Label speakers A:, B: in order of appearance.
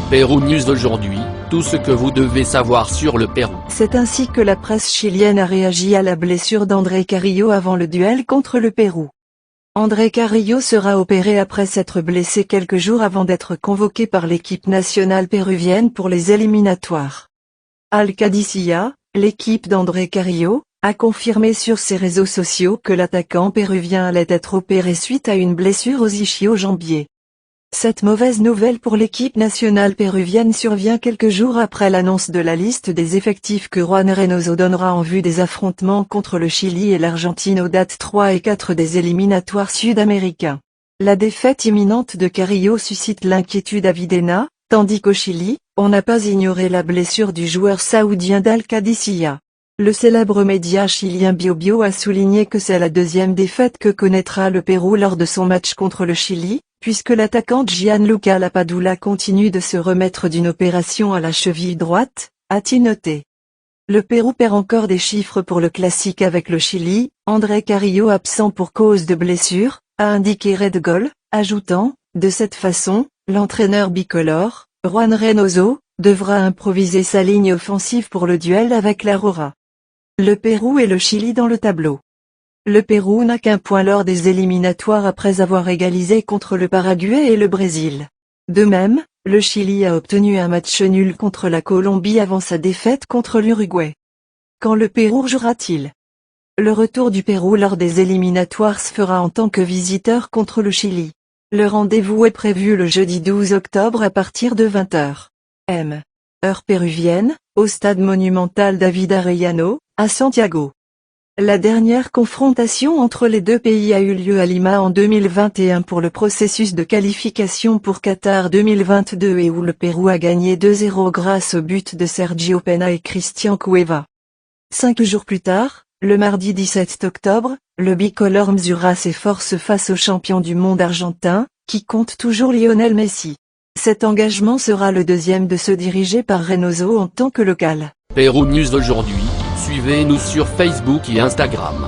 A: Pérou News aujourd'hui, tout ce que vous devez savoir sur le Pérou.
B: C'est ainsi que la presse chilienne a réagi à la blessure d'André Carrillo avant le duel contre le Pérou. André Carrillo sera opéré après s'être blessé quelques jours avant d'être convoqué par l'équipe nationale péruvienne pour les éliminatoires. Al Qadisiyah, l'équipe d'André Carrillo, a confirmé sur ses réseaux sociaux que l'attaquant péruvien allait être opéré suite à une blessure aux ischio-jambiers. Cette mauvaise nouvelle pour l'équipe nationale péruvienne survient quelques jours après l'annonce de la liste des effectifs que Juan Reynoso donnera en vue des affrontements contre le Chili et l'Argentine aux dates 3 et 4 des éliminatoires sud-américains. La défaite imminente de Carrillo suscite l'inquiétude à Videna, tandis qu'au Chili, on n'a pas ignoré la blessure du joueur saoudien d'Al Qadisiyah. Le célèbre média chilien BioBio a souligné que c'est la deuxième défaite que connaîtra le Pérou lors de son match contre le Chili, puisque l'attaquant Gianluca Lapadula continue de se remettre d'une opération à la cheville droite, a-t-il noté. Le Pérou perd encore des chiffres pour le classique avec le Chili, André Carrillo absent pour cause de blessure, a indiqué Red Gol, ajoutant, de cette façon, l'entraîneur bicolore, Juan Reynoso, devra improviser sa ligne offensive pour le duel avec l'Aurora. Le Pérou et le Chili dans le tableau. Le Pérou n'a qu'un point lors des éliminatoires après avoir égalisé contre le Paraguay et le Brésil. De même, le Chili a obtenu un match nul contre la Colombie avant sa défaite contre l'Uruguay. Quand le Pérou jouera-t-il? Le retour du Pérou lors des éliminatoires se fera en tant que visiteur contre le Chili. Le rendez-vous est prévu le jeudi 12 octobre à partir de 20h. Heure péruvienne, au stade monumental David Arellano, à Santiago. La dernière confrontation entre les deux pays a eu lieu à Lima en 2021 pour le processus de qualification pour Qatar 2022 et où le Pérou a gagné 2-0 grâce au but de Sergio Pena et Cristian Cueva. 5 jours plus tard, le mardi 17 octobre, le bicolore mesura ses forces face au champion du monde argentin, qui compte toujours Lionel Messi. Cet engagement sera le deuxième de ceux dirigés par Reynoso en tant que local.
A: Pérou News aujourd'hui, suivez-nous sur Facebook et Instagram.